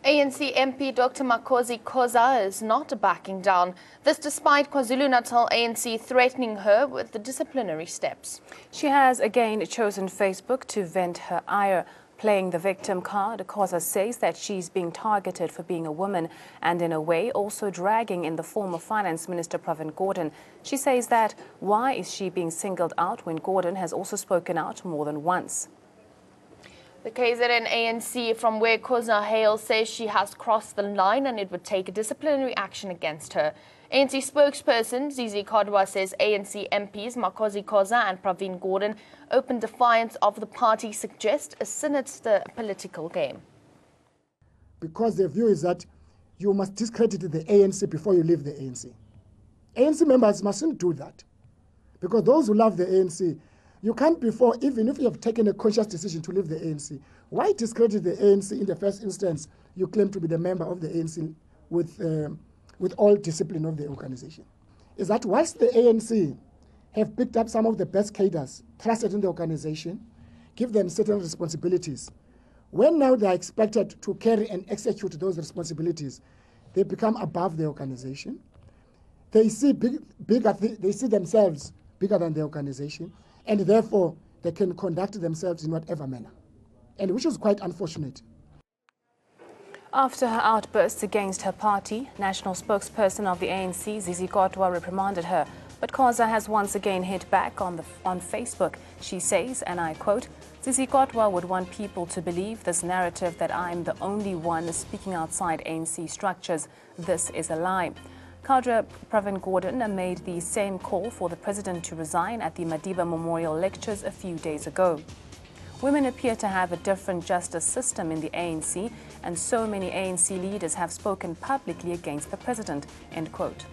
ANC MP Dr. Khoza is not backing down. This despite KwaZulu-Natal ANC threatening her with the disciplinary steps. She has again chosen Facebook to vent her ire. Playing the victim card, Khoza says that she's being targeted for being a woman and in a way also dragging in the former Finance Minister Pravin Gordhan. She says that why is she being singled out when Gordhan has also spoken out more than once? The KZN ANC, from where Khoza hails, says she has crossed the line and it would take disciplinary action against her. ANC spokesperson Zizi Kodwa says ANC MPs Makosi Khoza and Pravin Gordhan open defiance of the party suggest a sinister political game. Because their view is that you must discredit the ANC before you leave the ANC. ANC members mustn't do that. Because those who love the ANC, you can't before, even if you have taken a conscious decision to leave the ANC, why discredit the ANC in the first instance? You claim to be the member of the ANC with all discipline of the organization. Is that whilst the ANC have picked up some of the best cadres trusted in the organization, give them certain responsibilities, when now they are expected to carry and execute those responsibilities, they become above the organization. They see they see themselves bigger than the organization, and therefore they can conduct themselves in whatever manner, and which is quite unfortunate. After her outbursts against her party, national spokesperson of the ANC, Zizi Kodwa, reprimanded her. But Khoza has once again hit back on Facebook. She says, and I quote, "Zizi Kodwa would want people to believe this narrative that I'm the only one speaking outside ANC structures. This is a lie." Cadre Pravin Gordhan made the same call for the president to resign at the Madiba Memorial Lectures a few days ago. Women appear to have a different justice system in the ANC, and so many ANC leaders have spoken publicly against the president, end quote.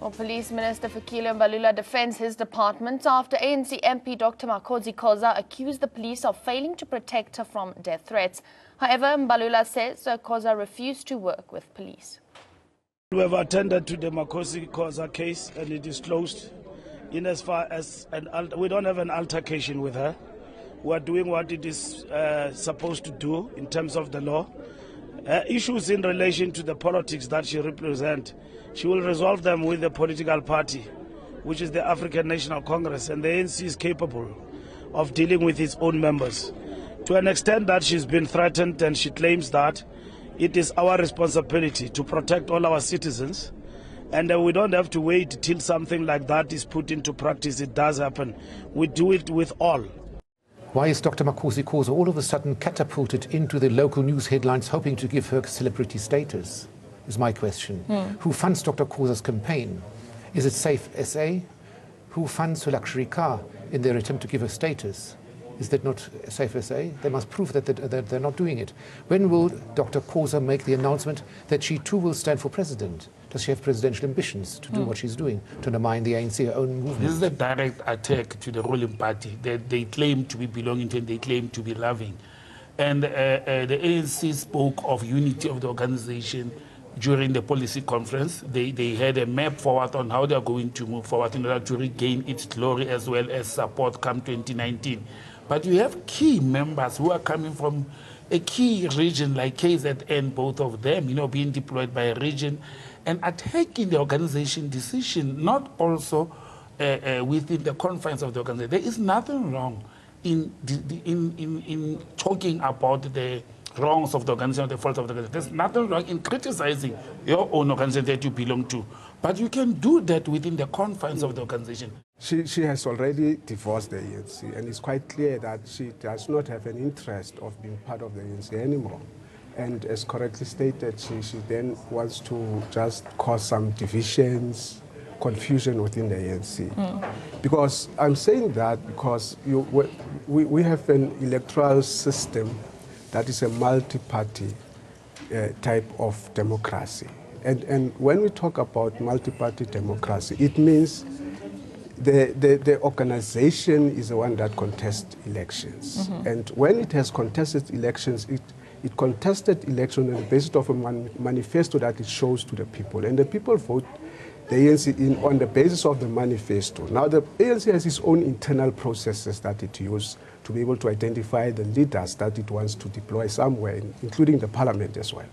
Well, Police Minister Fikile Mbalula defends his department after ANC MP Dr. Makosi Khoza accused the police of failing to protect her from death threats. However, Mbalula says Khoza refused to work with police. We have attended to the Makosi Khoza case and it is closed. In as far as we don't have an altercation with her. We are doing what it is supposed to do in terms of the law. Issues in relation to the politics that she represents, she will resolve them with the political party, which is the African National Congress, and the ANC is capable of dealing with its own members. To an extent that she's been threatened, and she claims that it is our responsibility to protect all our citizens, and we don't have to wait till something like that is put into practice. It does happen. We do it with all. Why is Dr. Makosi Khoza all of a sudden catapulted into the local news headlines hoping to give her celebrity status, is my question. Who funds Dr. Khoza's campaign? Is it Safe SA? Who funds her luxury car in their attempt to give her status? Is that not Safe SA? They must prove that they're not doing it. When will Dr. Khoza make the announcement that she too will stand for president? Does she have presidential ambitions to do what she's doing, to undermine the ANC, her own movement? This is a direct attack to the ruling party that they claim to be belonging to and they claim to be loving. And the ANC spoke of unity of the organization during the policy conference. They had a map forward on how they are going to move forward in order to regain its glory as well as support come 2019. But you have key members who are coming from a key region like KZN, both of them, being deployed by a region and attacking the organization decision, not also within the confines of the organization. There is nothing wrong in talking about the wrongs of the organization, or the faults of the organization. There's nothing wrong in criticizing your own organization that you belong to. But you can do that within the confines of the organization. She has already divorced the ANC, and it's quite clear that she does not have an interest of being part of the ANC anymore. And as correctly stated, she then wants to just cause some divisions, confusion within the ANC. Because I'm saying that because we have an electoral system that is a multi-party type of democracy. And when we talk about multi-party democracy, it means the organization is the one that contests elections. And when it has contested elections, it contested election on the basis of a manifesto that it shows to the people. And the people vote the ANC on the basis of the manifesto. Now the ANC has its own internal processes that it uses to be able to identify the leaders that it wants to deploy somewhere, including the parliament as well.